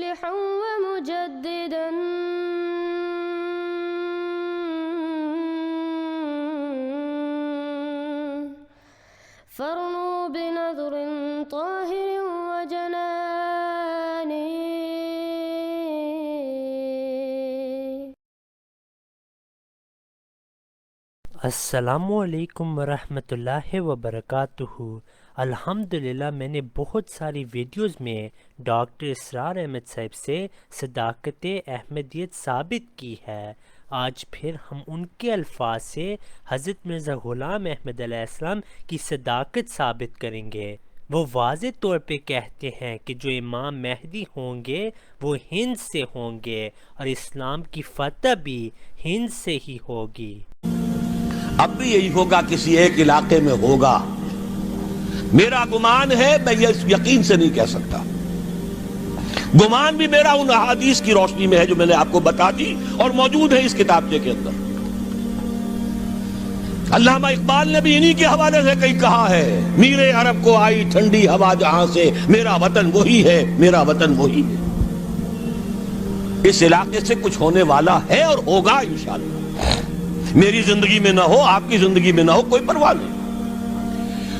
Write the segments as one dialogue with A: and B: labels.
A: مصلحا ومجددا فارنوا بنظر طاهر وجنان.
B: السلام علیکم ورحمۃ اللہ وبرکاتہ. الحمدللہ میں نے بہت ساری ویڈیوز میں ڈاکٹر اسرار احمد صاحب سے صداقت احمدیت ثابت کی ہے. آج پھر ہم ان کے الفاظ سے حضرت مرزا غلام احمد علیہ السلام کی صداقت ثابت کریں گے. وہ واضح طور پہ کہتے ہیں کہ جو امام مہدی ہوں گے وہ ہند سے ہوں گے اور اسلام کی فتح بھی ہند سے ہی ہوگی.
C: اب بھی یہی ہوگا، کسی ایک علاقے میں ہوگا. میرا گمان ہے، میں یہ یقین سے نہیں کہہ سکتا. گمان بھی میرا ان احادیث کی روشنی میں ہے جو میں نے آپ کو بتا دی اور موجود ہے اس کتابچے کے اندر. علامہ اقبال نے بھی انہی کے حوالے سے کہیں کہا ہے، میرے عرب کو آئی ٹھنڈی ہوا جہاں سے، میرا وطن وہی ہے، میرا وطن وہی ہے. اس علاقے سے کچھ ہونے والا ہے اور ہوگا انشاءاللہ. میری زندگی میں نہ ہو، آپ کی زندگی میں نہ ہو، کوئی پرواہ نہیں.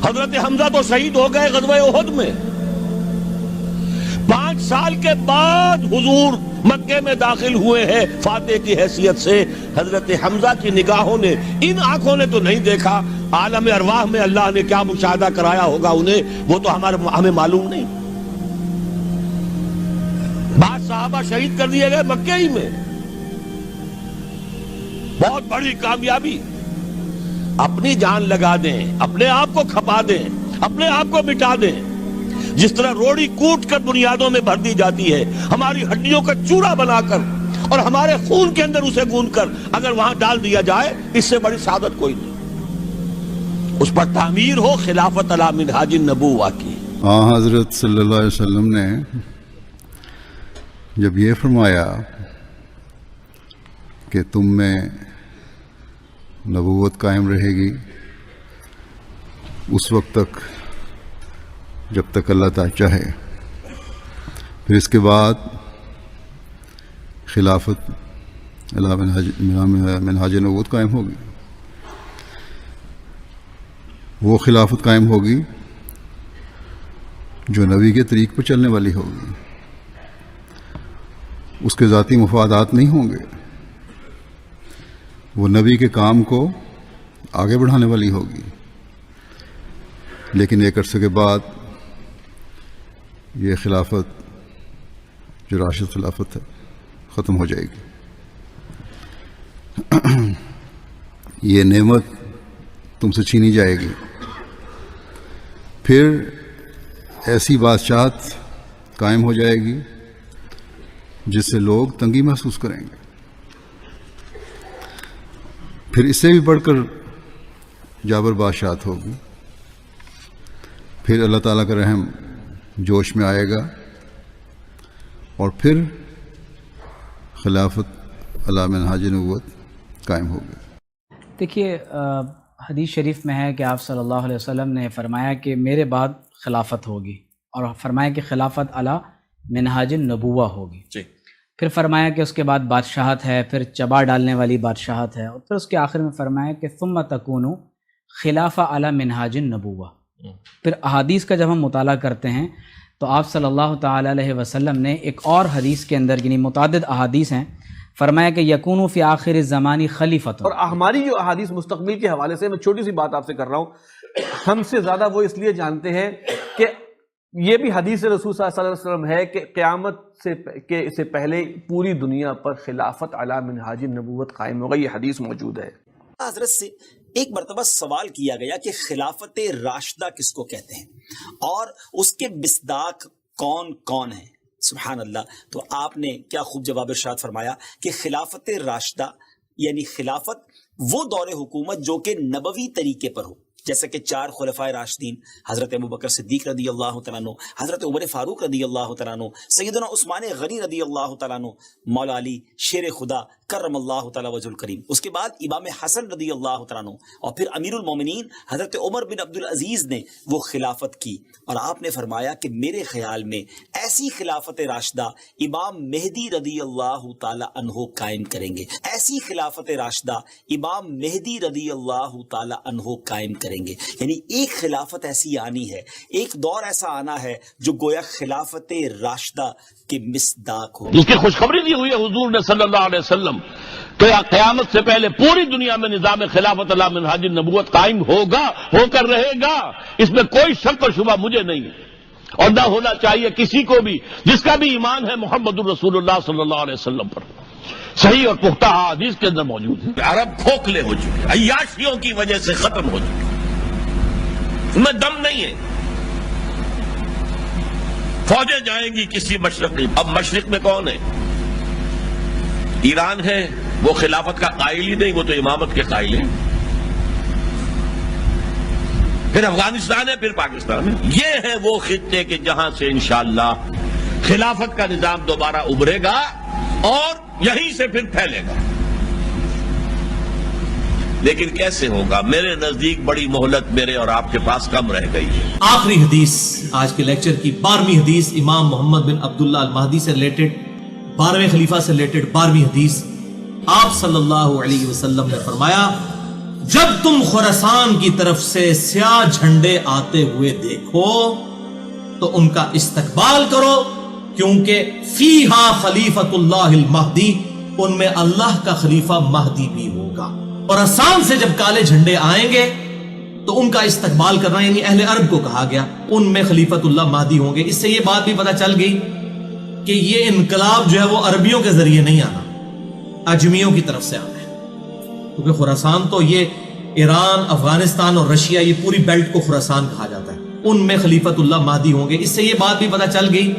C: حضرت حمزہ تو شہید ہو گئے غزوہ احد میں. 5 سال کے بعد حضور مکے میں داخل ہوئے ہیں فاتح کی حیثیت سے. حضرت حمزہ کی نگاہوں نے، ان آنکھوں نے تو نہیں دیکھا، عالم ارواح میں اللہ نے کیا مشاہدہ کرایا ہوگا انہیں، وہ تو ہمیں معلوم نہیں. بعض صحابہ شہید کر دیے گئے مکے ہی میں. بہت بڑی کامیابی. اپنی جان لگا دیں، اپنے آپ کو کھپا دیں، اپنے آپ کو مٹا دیں. جس طرح روڑی کوٹ کر بنیادوں میں بھر دی جاتی ہے، ہماری ہڈیوں کا چورا بنا کر اور ہمارے خون کے اندر اسے گوندھ کر اگر وہاں ڈال دیا جائے، اس سے بڑی سعادت کوئی نہیں. اس پر تعمیر ہو خلافت علی منہاج النبوہ کی.
D: حضرت صلی اللہ علیہ وسلم نے جب یہ فرمایا کہ تم میں نبوت قائم رہے گی اس وقت تک جب تک اللہ تعالی چاہے، پھر اس کے بعد خلافت علی منہاج نبوت قائم ہوگی. وہ خلافت قائم ہوگی جو نبی کے طریق پر چلنے والی ہوگی. اس کے ذاتی مفادات نہیں ہوں گے، وہ نبی کے کام کو آگے بڑھانے والی ہوگی. لیکن ایک عرصے کے بعد یہ خلافت جو راشد خلافت ہے ختم ہو جائے گی. یہ نعمت تم سے چھینی جائے گی. پھر ایسی بادشاہت قائم ہو جائے گی جس سے لوگ تنگی محسوس کریں گے. پھر اس سے بھی بڑھ کر جابر بادشاہت ہوگی. پھر اللہ تعالیٰ کا رحم جوش میں آئے گا اور پھر خلافت علی منہاج نبوت قائم ہوگی.
E: دیکھیے، حدیث شریف میں ہے کہ آپ صلی اللہ علیہ وسلم نے فرمایا کہ میرے بعد خلافت ہوگی، اور فرمایا کہ خلافت علی منہاج النبوہ ہوگی.
F: جی.
E: پھر فرمایا کہ اس کے بعد بادشاہت ہے، پھر چبا ڈالنے والی بادشاہت ہے، اور پھر اس کے آخر میں فرمایا کہ ثم تکون خلافہ علی منہاج النبوہ. پھر احادیث کا جب ہم مطالعہ کرتے ہیں تو آپ صلی اللہ تعالی علیہ وسلم نے ایک اور حدیث کے اندر، یعنی متعدد احادیث ہیں، فرمایا کہ یکون فی آخر الزمان خلیفۃ.
F: اور ہماری جو احادیث مستقبل کے حوالے سے، میں چھوٹی سی بات آپ سے کر رہا ہوں، ہم سے زیادہ وہ اس لیے جانتے ہیں کہ یہ بھی حدیث رسول صلی اللہ علیہ وسلم ہے کہ قیامت سے پہلے پوری دنیا پر خلافت علی منہاج النبوت قائم ہوگا. یہ حدیث موجود ہے.
G: حضرت سے ایک مرتبہ سوال کیا گیا کہ خلافت راشدہ کس کو کہتے ہیں اور اس کے مصداق کون کون ہیں. سبحان اللہ. تو آپ نے کیا خوب جواب ارشاد فرمایا کہ خلافت راشدہ یعنی خلافت وہ دور حکومت جو کہ نبوی طریقے پر ہو، جیسا کہ 4 خلفائے راشدین حضرت ابوبکر صدیق رضی اللہ تعالیٰ عنہ، حضرت عمر فاروق رضی اللہ تعالیٰ عنہ، سیدنا عثمان غنی رضی اللہ تعالیٰ عنہ، مولا علی شیر خدا کرم اللہ تعالیٰ وجہ الکریم. اس کے بعد امام حسن رضی اللہ تعالیٰ عنہ اور پھر امیر المومنین حضرت عمر بن عبدالعزیز نے وہ خلافت کی، اور آپ نے فرمایا کہ میرے خیال میں ایسی خلافت راشدہ امام مہدی رضی اللہ تعالیٰ عنہ قائم کریں گے، ایسی خلافت راشدہ امام مہدی رضی اللہ تعالیٰ عنہ قائم کریں گے. یعنی ایک خلافت ایسی آنی ہے، ایک دور ایسا آنا ہے جو گویا خلافت راشدہ کے مصداق ہو.
C: جس کی خوشخبری دی ہوئی ہے حضور نے صلی اللہ علیہ وسلم کہ قیامت سے پہلے پوری دنیا میں نظام خلافت علی منہاج النبوت قائم ہوگا، ہو کر رہے گا، اس میں کوئی شک اور شبہ مجھے نہیں ہے، اور نہ ہونا چاہیے کسی کو بھی جس کا بھی ایمان ہے محمد الرسول اللہ صلی اللہ علیہ وسلم پر. صحیح اور پختہ حدیث کے اندر موجود ہے. عرب کھوکھلے ہو چکے، عیاشیوں کی وجہ سے ختم ہو چکے، ان میں دم نہیں ہے. فوجیں جائیں گی کسی مشرقی، اب مشرق میں کون ہے؟ ایران ہے، وہ خلافت کا قائل ہی نہیں، وہ تو امامت کے قائل ہیں. پھر افغانستان ہے، پھر پاکستان ہے. یہ ہے وہ خطے کہ جہاں سے انشاءاللہ خلافت کا نظام دوبارہ ابھرے گا اور یہیں سے پھر پھیلے گا. لیکن کیسے ہوگا؟ میرے نزدیک بڑی مہلت میرے اور آپ کے پاس کم رہ گئی ہے.
H: آخری حدیث آج کے لیکچر کی 12ویں حدیث، امام محمد بن عبداللہ المہدی سے ریلیٹڈ، 12ویں خلیفہ سے ریلیٹڈ 12ویں حدیث. آپ صلی اللہ علیہ وسلم نے فرمایا، جب تم خراسان کی طرف سے سیاہ جھنڈے آتے ہوئے دیکھو تو ان کا استقبال کرو، کیونکہ فیہا خلیفۃ اللہ المہدی، ان میں اللہ کا خلیفہ مہدی بھی ہوگا. اور خراسان سے جب کالے جھنڈے آئیں گے تو ان کا استقبال کرنا، یعنی اہل عرب کو کہا گیا، ان میں خلیفۃ اللہ مہدی ہوں گے. اس سے یہ بات بھی پتہ چل گئی کہ یہ انقلاب جو ہے وہ عربیوں کے ذریعے نہیں آنا، اجمیوں کی طرف سے آنا ہے. کیونکہ خراسان تو یہ ایران، افغانستان اور رشیا، یہ پوری بیلٹ کو خراسان کہا جاتا ہے، ان میں خلیفۃ اللہ مہدی ہوں گے. اس سے یہ بات بھی پتہ چل گئی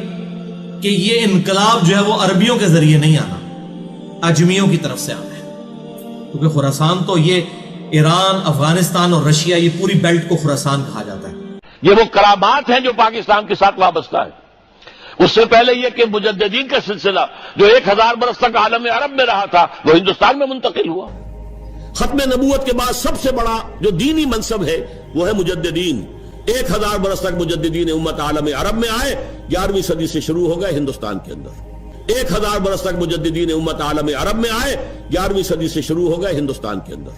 H: کہ یہ انقلاب جو ہے وہ عربیوں کے ذریعے نہیں آنا، اجمیوں کی طرف سے آنا ہے. کیونکہ خراسان تو یہ ایران، افغانستان اور رشیا، یہ پوری بیلٹ کو خراسان کہا جاتا ہے.
C: یہ وہ کرامات ہیں جو پاکستان کے ساتھ وابستہ ہے. اس سے پہلے یہ کہ مجددین کا سلسلہ جو 1000 برس تک عالم عرب میں رہا تھا وہ ہندوستان میں منتقل ہوا. ختم نبوت کے بعد سب سے بڑا جو دینی منصب ہے وہ ہے مجددین. 1000 برس تک مجددین امت عالم عرب میں آئے، 11ویں صدی سے شروع ہو گئے ہندوستان کے اندر. 1000 برس تک مجددین امت عالم عرب میں آئے، 11ویں صدی سے شروع ہو گئے ہندوستان کے اندر.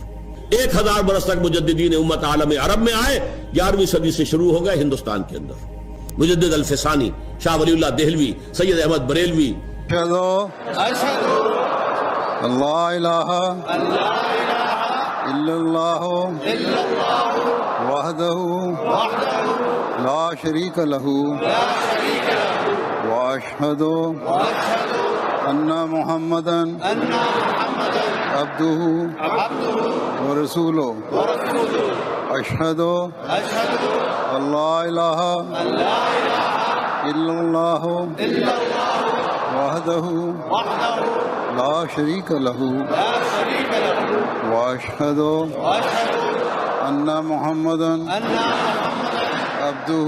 C: 1000 برس تک مجددین امت عالم عرب میں آئے، 11ویں صدی سے شروع ہو گئے ہندوستان کے اندر. مجدد الفسانی، شاہ ولی اللہ دہلوی، سید احمد بریلوی.
D: اللہ الہ الا اللہ وحدہ لا شریک لہ واشہد ان محمدا عبدہ ورسولہ. اشہد اللہ الہ الا اللہ وحدہ لا شریک لہ واشہد ان محمدا عبدہ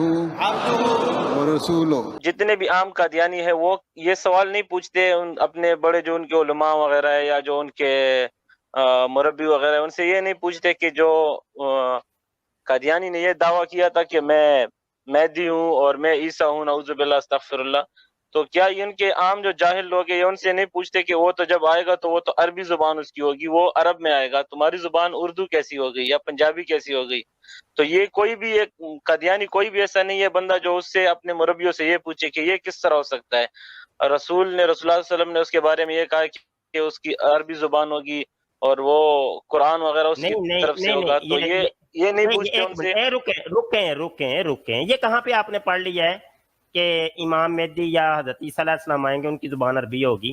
D: ورسولہ.
I: جتنے بھی عام قادیانی ہے وہ یہ سوال نہیں پوچھتے اپنے بڑے جو ان کے علماء وغیرہ ہے یا جو ان کے مربی وغیرہ ہے، ان سے یہ نہیں پوچھتے کہ جو قادیانی نے یہ دعویٰ کیا تھا کہ میں مہدی ہوں اور میں عیسیٰ ہوں، نعوذ باللہ استغفر اللہ، تو کیا ان کے عام جو جاہل لوگ ہیں ان سے نہیں پوچھتے کہ وہ تو جب آئے گا تو وہ تو عربی زبان اس کی ہوگی، وہ عرب میں آئے گا، تمہاری زبان اردو کیسی ہو گئی یا پنجابی کیسی ہو گئی؟ تو یہ کوئی بھی ایک قادیانی کوئی بھی ایسا نہیں ہے بندہ جو اس سے اپنے مربیوں سے یہ پوچھے کہ یہ کس طرح ہو سکتا ہے. رسول اللہ صلی اللہ علیہ وسلم نے اس کے بارے میں یہ کہا کہ اس کی عربی زبان ہوگی اور وہ قرآن وغیرہ اس کی طرف سے ہوگا، تو یہ نہیں پوچھتے ان سے.
J: رکیں یہ کہاں پہ آپ نے پڑھ لیا ہے کہ امام مہدی یا حضرت عیسیٰ علیہ السلام آئیں گے ان کی زبان عربی ہوگی؟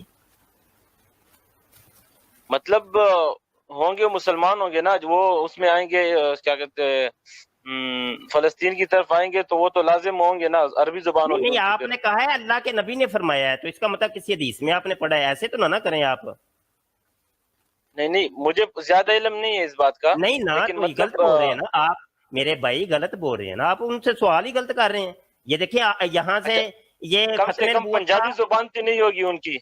I: مطلب ہوں گے مسلمان ہوں گے نا، وہ اس میں آئیں گے کیا کہتے ہیں فلسطین کی طرف آئیں گے تو وہ تو لازم ہوں گے نا، عربی زبان ہوگی.
J: نہیں، آپ نے کہا ہے اللہ کے نبی نے فرمایا ہے، تو اس کا مطلب کسی حدیث میں آپ نے پڑھا ہے، ایسے تو نہ کریں آپ.
I: نہیں مجھے زیادہ علم نہیں ہے اس بات کا.
J: نہیں نا، غلط بول رہے ہیں نا آپ، میرے بھائی غلط بول رہے ہیں نا آپ، ان سے سوال ہی غلط کر رہے ہیں. یہ دیکھیں یہاں سے یہ
I: کم سے کم پنجابی زبان تو نہیں ہوگی ان کی.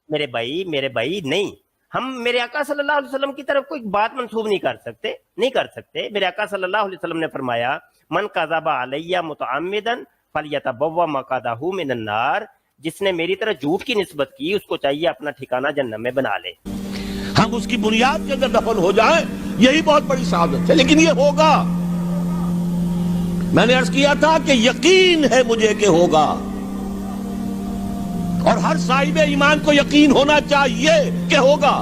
J: میرے بھائی نہیں، ہم میرے آقا صلی اللہ علیہ وسلم کی طرف کوئی بات منسوب نہیں کر سکتے. میرے آقا صلی اللہ علیہ وسلم نے فرمایا من کذب علی متعمدا فلیتبوأ مقعدہ من النار, جس نے میری طرف جھوٹ کی نسبت کی اس کو چاہیے اپنا ٹھکانہ جہنم میں بنا لے.
C: ہم اس کی بنیاد کے اندر دفن ہو جائیں, یہی بہت بڑی سعادت ہے. لیکن یہ ہوگا, میں نے عرض کیا تھا کہ یقین ہے مجھے کہ ہوگا, اور ہر صاحب ایمان کو یقین ہونا چاہیے کہ ہوگا.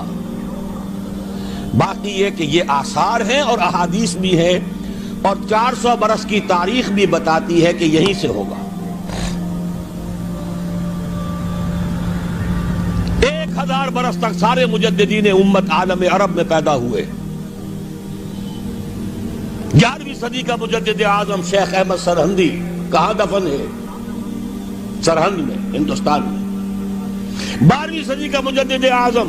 C: باقی یہ کہ یہ آثار ہیں اور احادیث بھی ہیں, اور 400 برس کی تاریخ بھی بتاتی ہے کہ یہیں سے ہوگا. 1000 برس تک سارے مجددین امت عالم عرب میں پیدا ہوئے. 11ویں صدی کا مجدد اعظم شیخ احمد سرہندی کہاں دفن ہے؟ سرہند میں, ہندوستان میں. 12ویں صدی کا مجدد اعظم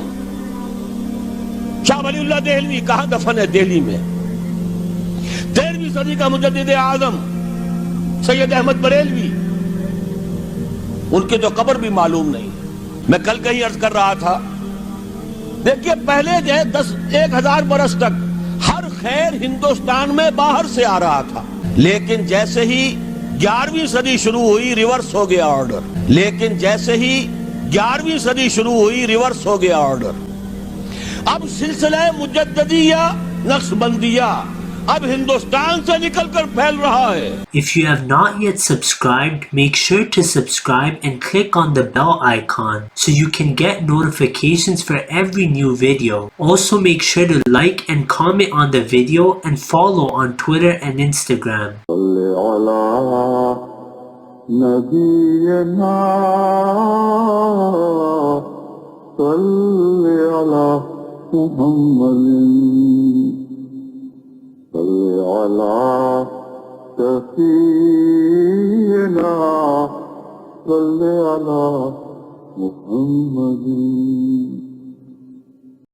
C: شاہ ولی اللہ دہلوی کہاں دفن ہے؟ دہلی میں. 13ویں صدی کا مجدد اعظم سید احمد بریلوی, ان کی تو قبر بھی معلوم نہیں. میں کل کہیں عرض کر رہا تھا, دیکھیے پہلے جو ہے 1000 برس تک ہر خیر ہندوستان میں باہر سے آ رہا تھا, لیکن جیسے ہی 11ویں صدی شروع ہوئی ریورس ہو گیا آرڈر. لیکن جیسے ہی 11ویں صدی شروع ہوئی ریورس ہو گیا آرڈر. اب سلسلہ مجددیہ نقشبندیہ اب ہندوستان سے نکل کر پھیل رہا ہے.
B: If you have not yet subscribed, make sure to subscribe and click on the bell icon so you can get notifications for every new video. Also make sure to like and comment on the video and follow on Twitter and Instagram.
K: صل على سفينا صل على محمد.